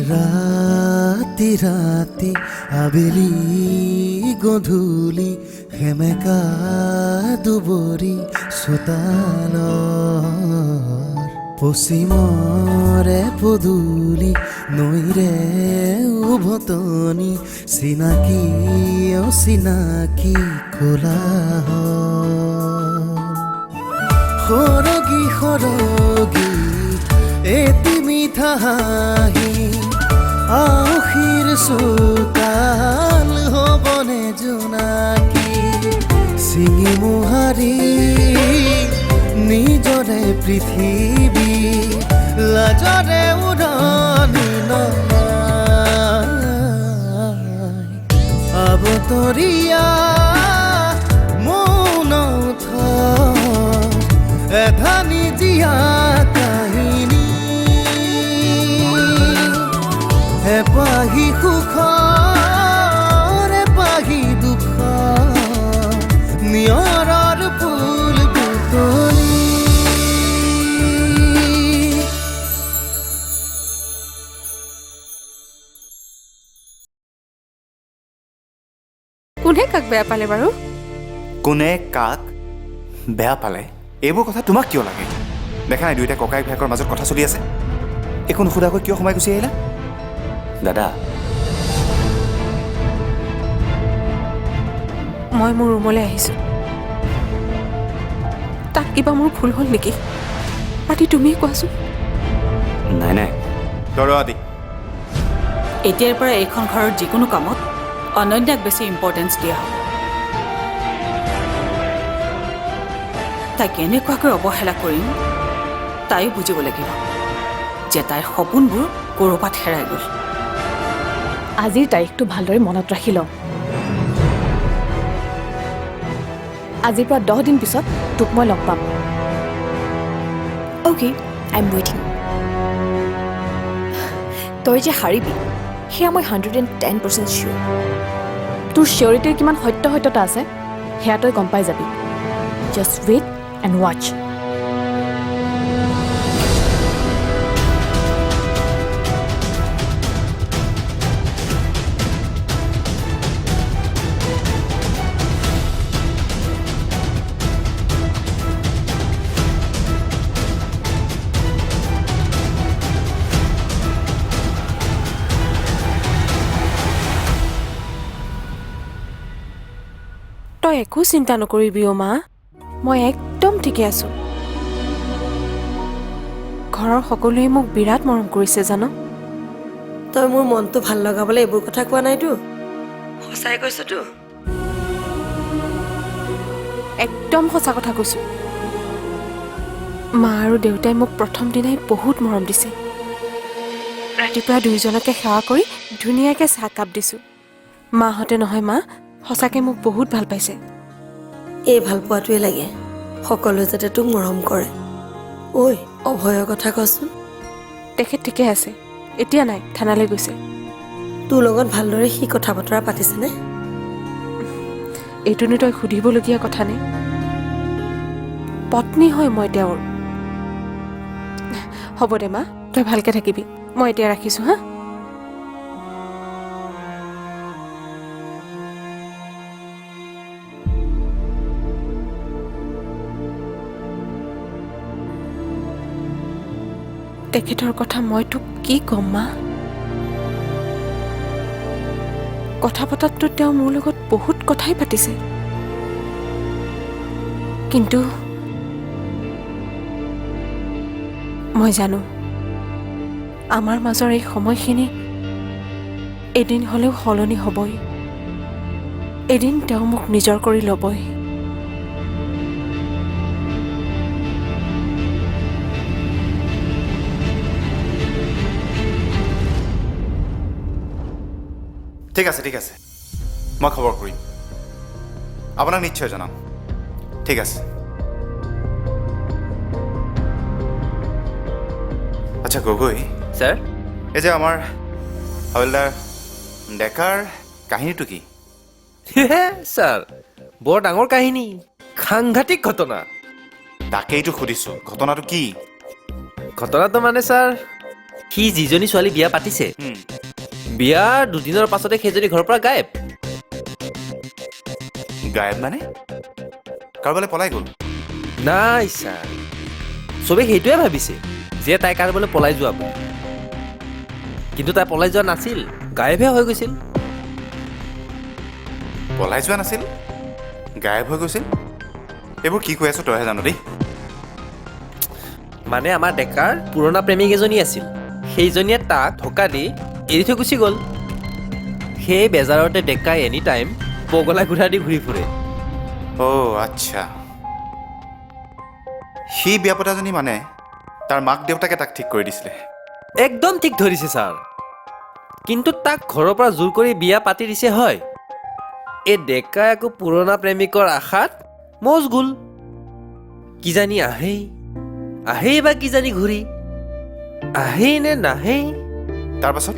ৰাতি ৰাতি আবেলি গধূলি সেমেকা দুবৰি চোতালৰ পশ্চিমৰে পদূলি নৈৰে উভতনি চিনাকি অচিনাকি কোলাহল সৰগী সৰগী এটি মিঠা হাঁহি আউসীৰ চোতাল হ'বনে জোনাকী চিঙি মোহাৰি নিজৰে পৃথিৱী লাজৰে উৰণি নলয় আবতৰীয়া মৌন এধানি জীয়া কাহিনী এপাহি সুখৰ এপাহি দুখৰ নিয়ৰৰ ফুল বুটলি কোনে কাক বেয়া পালে বাৰু? কোনে কাক বেয়া পালে এইবোৰ কথা তোমাক কিয় লাগে? দেখা নাই দুয়োটা ককাই ভায়েকৰ মাজত কথা চলি আছে, একো নুসুধাকৈ কিয় সোমাই গুচি আহিলা? দাদা, মই মোৰ ৰুমলৈ আহিছোঁ। তাত কিবা মোৰ ভুল হ'ল নেকি? আদি তুমি কোৱাচোন। নাই নাই তই আদি, এতিয়াৰ পৰা এইখন ঘৰৰ যিকোনো কামত অনন্যাক বেছি ইম্পৰ্টেঞ্চ দিয়া হ'ব। তাই কেনেকুৱাকৈ অৱহেলা কৰিম তাইও বুজিব লাগিব যে তাইৰ সপোনবোৰ ক'ৰবাত হেৰাই গ'ল। আজিৰ তাৰিখটো ভালদৰে মনত ৰাখি লওঁ। আজিৰ পৰা 10 দিন পিছত তোক মই লগ পাম। অ'কে, আই এম ৱেইটিং। তই যে হাৰিবি সেয়া মই 110% চিয়'ৰ। তোৰ চিয়ৰিটিৰ কিমান সত্যতা আছে সেয়া তই গম পাই যাবি। Just wait and watch. তই একো চিন্তা নকৰিবি অ' মা, মই একদম ঠিকে আছোঁ। ঘৰৰ সকলোৱে মোক বিৰাট মৰম কৰিছে জানো। তই মোৰ মনটো ভাল লগাবলৈ এইবোৰ কথা কোৱা নাইতো, সঁচাই কৈছতো। একদম সঁচা কথা কৈছোঁ। মা আৰু দেউতাই মোক প্ৰথম দিনাই বহুত মৰম দিছে। ৰাতিপুৱা দুয়োজনকে সেৱা কৰি ধুনীয়াকৈ চাহকাপ দিছোঁ। মাহঁতে নহয় মা, সঁচাকৈ মোক বহুত ভাল পাইছে। এই ভাল পোৱাটোৱে লাগে, সকলোৱে যাতে তোক মৰম কৰে। ঐ, অভয়ৰ কথা কচোন। তেখেত ঠিকে আছে, এতিয়া নাই, থানালৈ গৈছে। তোৰ লগত ভালদৰে সি কথা বতৰা পাতিছেনে? এইটোনো তই সুধিবলগীয়া কথা নে? পত্নী হয় মই তেওঁৰ। হ'ব দে মা, তই ভালকৈ থাকিবি। মই এতিয়া ৰাখিছোঁ হা। তেখেতৰ কথা মই তোক কি ক'ম মা? কথা পতাততো তেওঁ মোৰ লগত বহুত কথাই পাতিছে, কিন্তু মই জানো আমাৰ মাজৰ এই সময়খিনি এদিন হ'লেও সলনি হ'বই। এদিন তেওঁ মোক নিজৰ কৰি ল'বই। ঠিক আছে ঠিক আছে, মই খবৰ কৰিম, আপোনাক নিশ্চয় জনাম। ঠিক আছে। আচ্ছা গগৈ স্যাৰ, এই যে আমাৰ হাৱলদাৰ ডেকাৰ কাহিনীটো কি? স্যাৰ বৰ ডাঙৰ কাহিনী, সাংঘাতিক ঘটনা। তাকেইতো সুধিছোঁ, ঘটনাটো কি? ঘটনাটো মানে স্যাৰ সি যিজনী ছোৱালী বিয়া পাতিছে বিয়াৰ দুদিনৰ পাছতে সেইজনী ঘৰৰ পৰা গায়ব। গায়ব মানে কাৰোবালৈ পলাই গ'ল? নাই ছাৰ, চবেই সেইটোৱে ভাবিছে যে তাই কাৰোবালৈ পলাই যোৱা বুলি। কিন্তু তাই পলাই যোৱা নাছিল, গায়বহে হৈ গৈছিল। পলাই যোৱা নাছিল, গায়ব হৈ গৈছিল? এইবোৰ কি কৈ আছ তইহে জানো দেই। মানে আমাৰ ডেকাৰ পুৰণা প্ৰেমিক এজনী আছিল, সেইজনীয়ে তাক ধোকা দি এৰি থৈ গুচি গ'ল। সেই বেজাৰতে ডেকাই এনি টাইম পগলা ঘূৰা দি ঘূৰি ফুৰে। অ' আচ্ছা, সি বিয়া পতাজনী মানে তাৰ মাক দেউতাকে তাক ঠিক কৰি দিছিলে। একদম ঠিক ধৰিছে ছাৰ। কিন্তু তাক ঘৰৰ পৰা জোৰ কৰি বিয়া পাতি দিছে হয়। এই ডেকা আকৌ পুৰণা প্ৰেমিকৰ আশাত মজগুল। কিজানি আহেই বা কিজানি ঘূৰি আহেই নে নাহেই। তাৰপাছত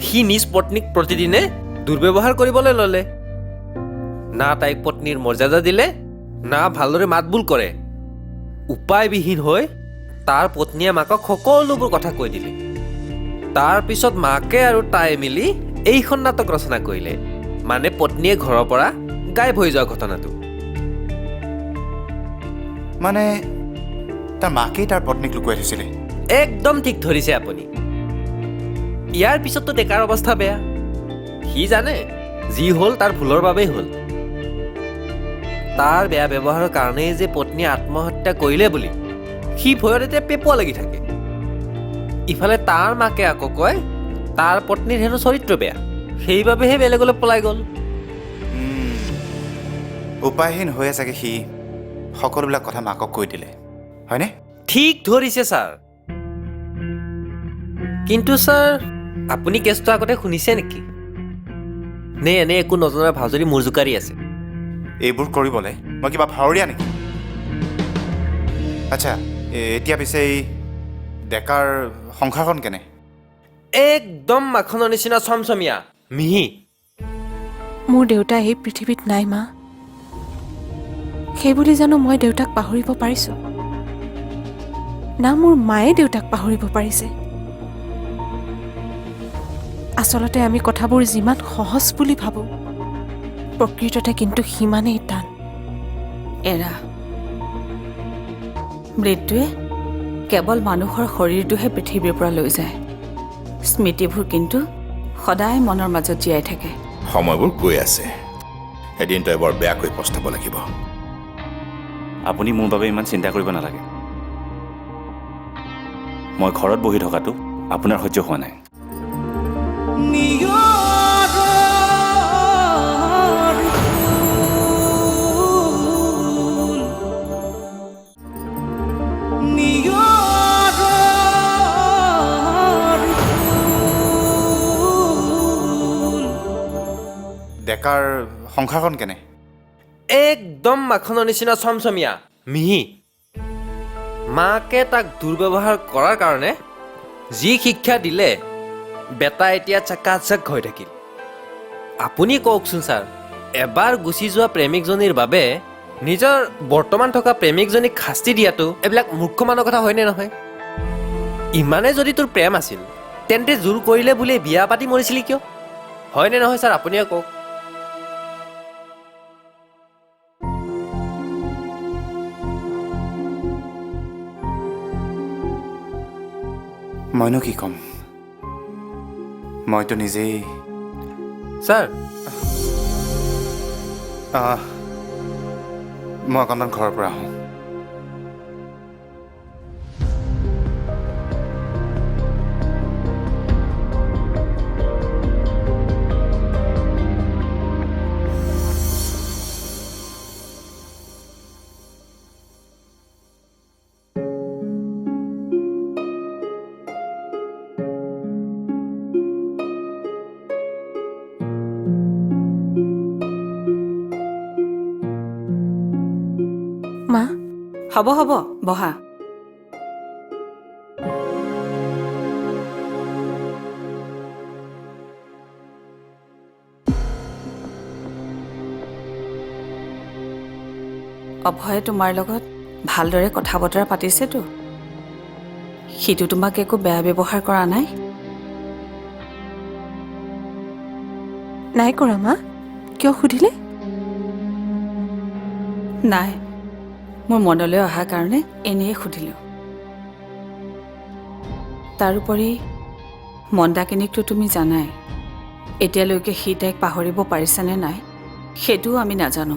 সি নিজ পত্নীক প্ৰতিদিনে দুৰ্ব্যৱহাৰ কৰিবলৈ ল'লে। না তাইক পত্নীৰ মৰ্যাদা দিলে, না ভালদৰে মাতবোল কৰে। উপায়বিহীন হৈ তাৰ পত্নীয়ে মাকক সকলোবোৰ কথা কৈ দিলে। তাৰ পিছত মাকে আৰু তাই মিলি এইখন নাটক ৰচনা কৰিলে, মানে পত্নীয়ে ঘৰৰ পৰা গায়ব হৈ যোৱা ঘটনাটো। মানে তাৰ মাকেই তাৰ পত্নীক লুকুৱাই থৈছিলে। একদম ঠিক ধৰিছে আপুনি। ইয়াৰ পিছততো ডেকাৰ অৱস্থা বেয়া। সি জানে যি হ'ল তাৰ ভুলৰ বাবেই হ'ল। তাৰ বেয়া ব্যৱহাৰৰ কাৰণেই যে পত্নীয়ে আত্মহত্যা কৰিলে বুলি সি ভয়ত এতিয়া পেপুৱা লাগি থাকে। ইফালে তাৰ মাকে আকৌ কয় তাৰ পত্নীৰ হেনো চৰিত্ৰ বেয়া, সেইবাবেহে বেলেগলৈ পলাই গ'ল। উপায়হীন হৈয়ে চাগে সি সকলোবিলাক কথা মাকক কৈ দিলে, হয়নে? ঠিক ধৰিছে ছাৰ। কিন্তু ছাৰ, আপুনি কেছটো আগতে শুনিছে নেকি? নে এনে একো নজনা ভাওজনী মূৰ জোকাৰি আছে? এইবোৰ কৰিবলৈ মই কিবা ভাৱৰীয়া নেকি? আচ্ছা, এতিয়া পিছে এই ডেকাৰ সংসাৰখন কেনে? একদম মাখনৰ নিচিনা চমচমীয়া মিহি। মোৰ দেউতা এই পৃথিৱীত নাই মা। সেইবুলি জানো মই দেউতাক পাহৰিব পাৰিছোঁ? না মোৰ মায়ে দেউতাক পাহৰিব পাৰিছে। আচলতে আমি কথাবোৰ যিমান সহজ বুলি ভাবোঁ, প্ৰকৃততে কিন্তু সিমানেই টান। এৰা, মৃত্যুৱে কেৱল মানুহৰ শৰীৰটোহে পৃথিৱীৰ পৰা লৈ যায়, স্মৃতিবোৰ কিন্তু সদায় মনৰ মাজত জীয়াই থাকে। সময়বোৰ গৈ আছে, এদিন তই বৰ বেয়াকৈ পস্তাব লাগিব। আপুনি মোৰ বাবে ইমান চিন্তা কৰিব নালাগে। মই ঘৰত বহি থকাটো আপোনাৰ সহ্য হোৱা নাই। ডেকাৰ সংসাৰখন কেনে? একদম মাখনৰ নিচিনা চমচমীয়া মিহি। মাকে তাক দুৰ্ব্যৱহাৰ কৰাৰ কাৰণে যি শিক্ষা দিলে, বেটা এতিয়া চাকাচাক হৈ থাকিল। আপুনি কওকচোন ছাৰ, এবাৰ গুচি যোৱা প্ৰেমিকজনীৰ বাবে নিজৰ বৰ্তমান থকা প্ৰেমিকজনীক শাস্তি দিয়াটো এইবিলাক মূৰ্খ মানুহৰ কথা হয়নে নহয়? ইমানে যদি তোৰ প্ৰেম আছিল, তেন্তে জোৰ কৰিলে বুলি বিয়া পাতি মৰিছিলি কিয়? হয়নে নহয় ছাৰ, আপুনিয়ে কওক। মইনো কি ক'ম? মইতো নিজেই। ছাৰ, মই অকণমান ঘৰৰ পৰা আহোঁ। মা, হ'ব হ'ব, বহা। অভয়ে তোমাৰ লগত ভালদৰে কথা বতৰা পাতিছেতো, সিটো তোমাক একো বেয়া ব্যৱহাৰ কৰা নাই? নাই কৰা মা, কিয় সুধিলে? নাই, মোৰ মনলৈ অহাৰ কাৰণে এনেয়ে সুধিলোঁ। তাৰোপৰি মন্দাকিনীকতো তুমি জানাই, এতিয়ালৈকে সি তাইক পাহৰিব পাৰিছেনে নাই সেইটোও আমি নাজানো।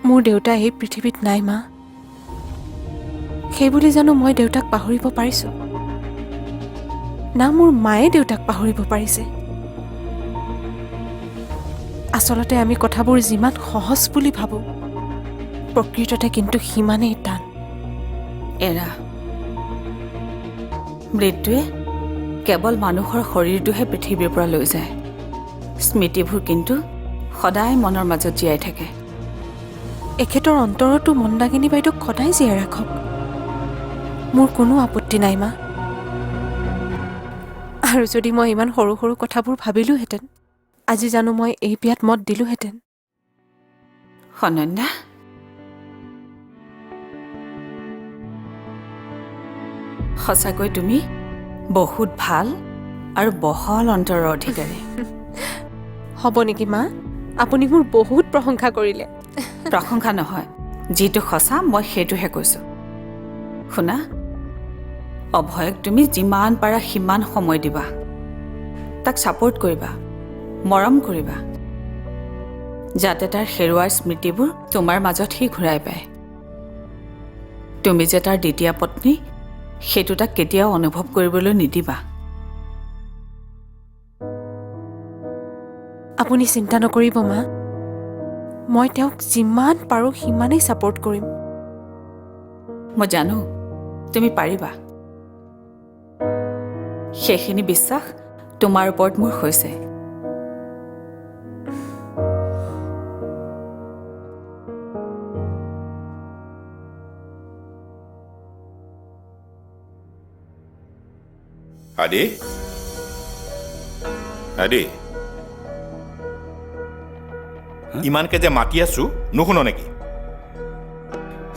মোৰ দেউতা এই পৃথিৱীত নাই মা। সেইবুলি জানো মই দেউতাক পাহৰিব পাৰিছোঁ? না মোৰ মায়ে দেউতাক পাহৰিব পাৰিছে। আচলতে আমি কথাবোৰ যিমান সহজ বুলি ভাবোঁ, প্ৰকৃততে কিন্তু সিমানেই টান। এৰা, মৃত্যুৱে কেৱল মানুহৰ শৰীৰটোহে পৃথিৱীৰ পৰা লৈ যায়, স্মৃতিবোৰ কিন্তু সদায় মনৰ মাজত জীয়াই থাকে। এখেতৰ অন্তৰতো মন্দাকিনী বাইদেউক সদায় জীয়াই ৰাখক, মোৰ কোনো আপত্তি নাই মা। আৰু যদি মই ইমান সৰু সৰু কথাবোৰ ভাবিলোহেঁতেন, আজি জানো মই এই বিয়াত মত দিলোহেঁতেন? অনন্যা, সঁচাকৈ তুমি বহুত ভাল আৰু বহল অন্তৰৰ অধিকাৰী। হ'ব নেকি মা? আপুনি মোৰ বহুত প্ৰশংসা কৰিলে। প্ৰশংসা নহয়, যিটো সঁচা মই সেইটোহে কৈছোঁ। শুনা, অভয়ক তুমি যিমান পাৰা সিমান সময় দিবা, তাক ছাপোৰ্ট কৰিবা, মৰম কৰিবা, যাতে তাৰ হেৰুৱাৰ স্মৃতিবোৰ তোমাৰ মাজত সি ঘূৰাই পায়। তুমি যে তাৰ দ্বিতীয় পত্নী, সেইটো তাক কেতিয়াও অনুভৱ কৰিবলৈ নিদিবা। আপুনি চিন্তা নকৰিব মা, মই তেওঁক যিমান পাৰোঁ সিমানেই ছাপোৰ্ট কৰিম। মই জানো তুমি পাৰিবা, সেইখিনি বিশ্বাস তোমাৰ ওপৰত মোৰ হৈছে। আদি, আদি, ইমানকে যে মাতি আছো নুশুন নেকি?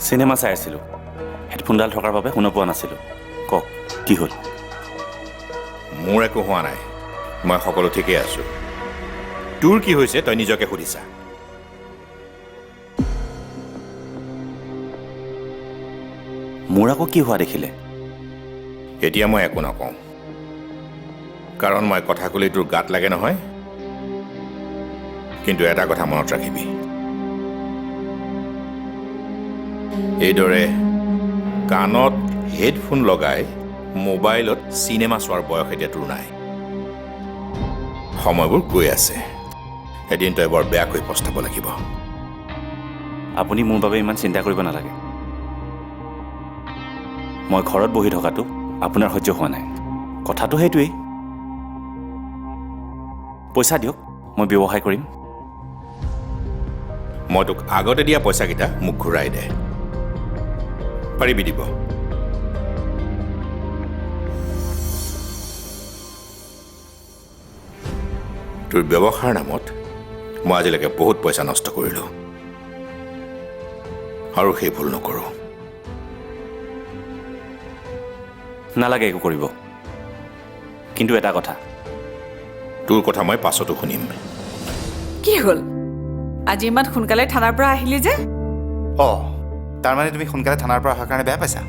চিনেমা চাই আছিলোঁ, হেডফোনডাল থকাৰ বাবে শুনা পোৱা নাছিলোঁ। কওক, কি হ'ল? মোৰ একো হোৱা নাই, মই সকলো ঠিকেই আছোঁ। তোৰ কি হৈছে তই নিজকে সুধিছা? মোৰ আকৌ কি হোৱা দেখিলে? এতিয়া মই একো নকওঁ, কাৰণ মই কথা ক'লেই তোৰ গাত লাগে নহয়। কিন্তু এটা কথা মনত ৰাখিবি, এইদৰে কাণত হেডফোন লগাই মোবাইলত চিনেমা চোৱাৰ বয়স এতিয়া তোৰ নাই। সময়বোৰ গৈ আছে, এদিন তই বৰ বেয়াকৈ পস্তাব লাগিব। আপুনি মোৰ বাবে ইমান চিন্তা কৰিব নালাগে। মই ঘৰত বহি থকাটো আপোনাৰ সহ্য হোৱা নাই। কথাটো সেইটোৱেই। পইচা দিয়ক, মই ব্যৱসায় কৰিম। মই তোক আগতে দিয়া পইচাকেইটা মোক ঘূৰাই দে। পাৰিবি দিব? তোৰ ব্যৱসায়ৰ নামত মই আজিলৈকে বহুত পইচা নষ্ট কৰিলোঁ, আৰু সেই ভুল নকৰোঁ। নালাগে একো কৰিব, কিন্তু এটা কথা। তোৰ কথা মই পাছতো শুনিম। কি হ'ল, আজি ইমান সোনকালে থানাৰ পৰা আহিলি যে? অঁ, তাৰমানে তুমি সোনকালে থানাৰ পৰা অহাৰ কাৰণে বেয়া পাইছা?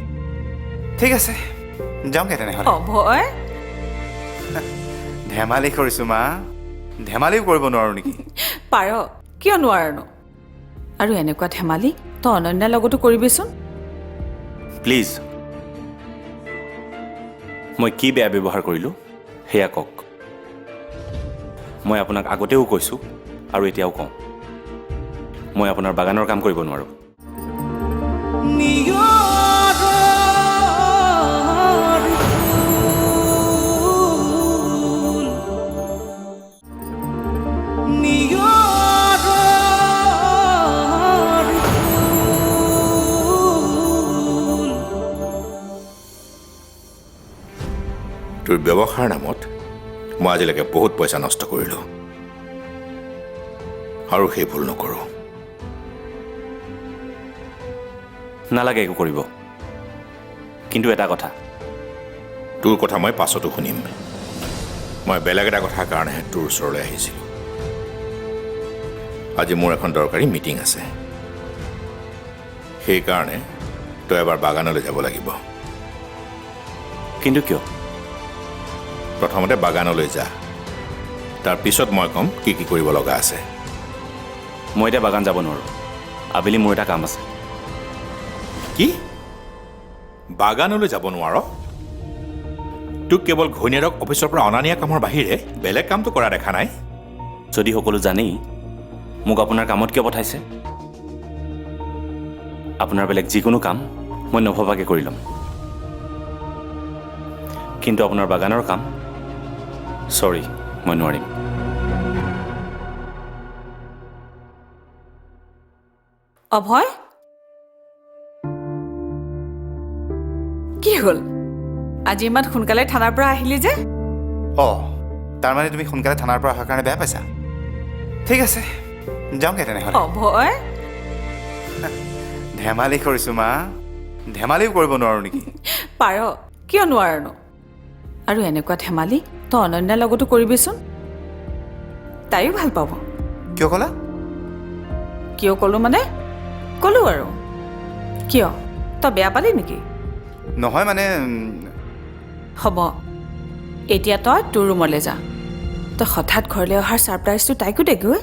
ঠিক আছে, যাওঁগে তেনেহ'লে। অভয়, ধেমালি কৰিছোঁ মা, ধেমালিও কৰিব নোৱাৰোঁ নেকি? পাৰ, কিয় নোৱাৰনো? আৰু এনেকুৱা ধেমালি তই অনন্যাৰ লগতো কৰিবিচোন। প্লিজ, মই কি বেয়া ব্যৱহাৰ কৰিলোঁ সেয়া কওক। মই আপোনাক আগতেও কৈছোঁ আৰু এতিয়াও কওঁ, মই আপোনাৰ বাগানৰ কাম কৰিব নোৱাৰোঁ। তোৰ ব্যৱসায়ৰ নামত মই আজিলৈকে বহুত পইচা নষ্ট কৰিলোঁ, আৰু সেই ভুল নকৰোঁ। নালাগে একো কৰিব, কিন্তু এটা কথা, তোৰ কথা মই পাছতো শুনিম। মই বেলেগ এটা কথাৰ কাৰণেহে তোৰ ওচৰলৈ আহিছিলোঁ। আজি মোৰ এখন দৰকাৰী মিটিং আছে, সেইকাৰণে তই এবাৰ বাগানলৈ যাব লাগিব। কিন্তু কিয়? প্ৰথমতে বাগানলৈ যা, তাৰপিছত মই ক'ম কি কি কৰিব লগা আছে। মই এতিয়া বাগান যাব নোৱাৰোঁ, আবেলি মোৰ এটা কাম আছে। কি? বাগানলৈ যাব নোৱাৰ? তোক কেৱল ঘৈণীয়েৰক অফিচৰ পৰা অনা নিয়া কামৰ বাহিৰে বেলেগ কামটো কৰা দেখা নাই। যদি সকলো জানেই মোক আপোনাৰ কামত কিয় পঠাইছে? আপোনাৰ বেলেগ যিকোনো কাম মই নভবাকৈ কৰি ল'ম, কিন্তু আপোনাৰ বাগানৰ কাম চৰি, মই নোৱাৰিম। অভয়, কি হ'ল? আজি ইমান সোনকালে থানাৰ পৰা আহিলি যে? অঁ, তাৰমানে তুমি সোনকালে থানাৰ পৰা অহাৰ কাৰণে বেয়া পাইছা? ঠিক আছে, যাওঁগে তেনেহ'লে। অভয়, ধেমালি কৰিছোঁ মা, ধেমালিও কৰিব নোৱাৰোঁ নেকি? পাৰ, কিয় নোৱাৰনো? আৰু এনেকুৱা ধেমালি তই অনন্যাৰ লগতো কৰিবিচোন, তাইও ভাল পাব। কিয় ক'লা? কিয় ক'লো মানে ক'লো আৰু। কিয়, তই বেয়া পালি নেকি? নহয় মানে হ'ব, এতিয়া তই তোৰ ৰুমলৈ যা। তই হঠাৎ ঘৰলৈ অহাৰ ছাৰপ্ৰাইজটো তাইকো দেগৈ।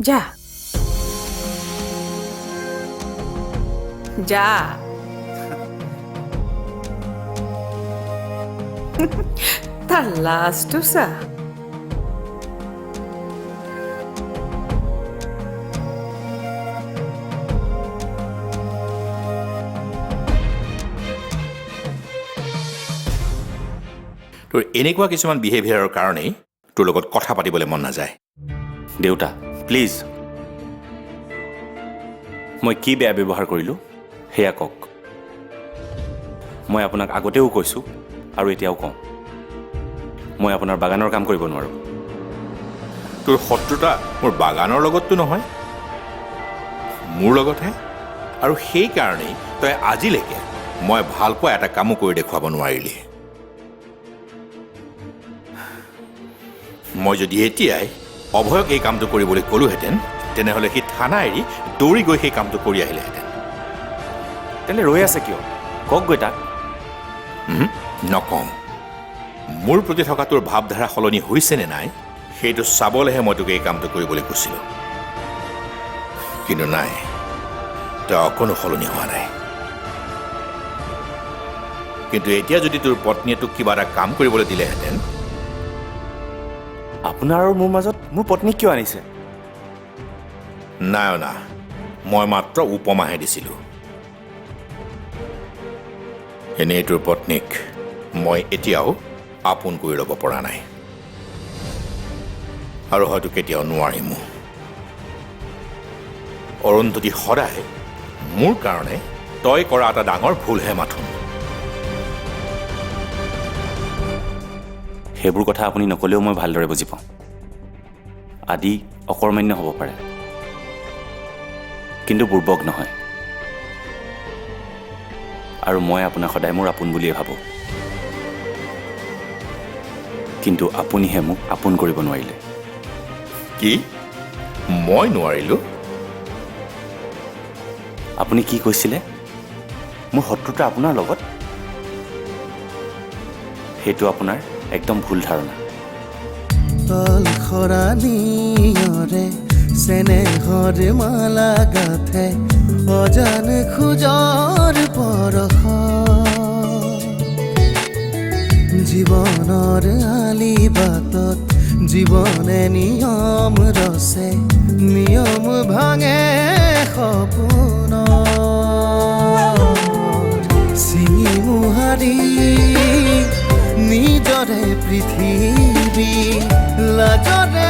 যা যা। তাৰ লাজটো চা। তোৰ এনেকুৱা কিছুমান বিহেভিয়াৰৰ কাৰণেই তোৰ লগত কথা পাতিবলৈ মন নাযায়। দেউতা প্লিজ, মই কি বেয়া ব্যৱহাৰ কৰিলোঁ সেয়া কওক। মই আপোনাক আগতেও কৈছোঁ আৰু এতিয়াও কওঁ, মই আপোনাৰ বাগানৰ কাম কৰিব নোৱাৰোঁ। তোৰ শত্ৰুতা মোৰ বাগানৰ লগততো নহয়, মোৰ লগতহে। আৰু সেইকাৰণেই তই আজিলৈকে মই ভালপোৱা এটা কামো কৰি দেখুৱাব নোৱাৰিলি। মই যদি এতিয়াই অভয়ক এই কামটো কৰিবলৈ ক'লোহেঁতেন, তেনেহ'লে সি থানা এৰি দৌৰি গৈ সেই কামটো কৰি আহিলেহেঁতেন। তেন্তে ৰৈ আছে কিয়? কওকগৈ তাক। নকওঁ। মোৰ প্ৰতি থকা তোৰ ভাৱধাৰা সলনি হৈছে নে নাই সেইটো চাবলৈহে মই তোক এই কামটো কৰিবলৈ কৈছিলোঁ, কিন্তু নাই, তই অকণো সলনি হোৱা নাই। কিন্তু এতিয়া যদি তোৰ পত্নীয়ে তোক কিবা এটা কাম কৰিবলৈ দিলেহেঁতেন। আপোনাৰ আৰু মোৰ মাজত মোৰ পত্নীক কিয় আনিছে? নাই অনা, মই মাত্ৰ উপমাহে দিছিলোঁ। এনেই তোৰ পত্নীক মই এতিয়াও আপোন কৰি ল'ব পৰা নাই, আৰু হয়তো কেতিয়াও নোৱাৰিমো। অৰুন্ধতী সদায় মোৰ কাৰণে তই কৰা এটা ডাঙৰ ভুলহে মাথোন। সেইবোৰ কথা আপুনি নক'লেও মই ভালদৰে বুজি পাওঁ। আদি অকৰ্মান্য হ'ব পাৰে, কিন্তু বুৰ্বক নহয়। আৰু মই আপোনাক সদায় মোৰ আপোন বুলিয়ে ভাবোঁ, কিন্তু আপুনিহে মোক আপোন কৰিব নোৱাৰিলে। কি? মই নোৱাৰিলোঁ? আপুনি কি কৈছিলে? মোৰ শত্ৰুতা আপোনাৰ লগত? সেইটো আপোনাৰ একদম ভুল ধাৰণা। তল খৰানিয়ৰে চেনেহৰ মালা গাথে অজান খোজৰ পৰশ, জীৱনৰ আলি বাটত জীৱনে নিয়ম ৰচে, নিয়ম ভাঙে সপোন চিঙি মোহাৰি নিজৰে পৃথিৱী লাজৰে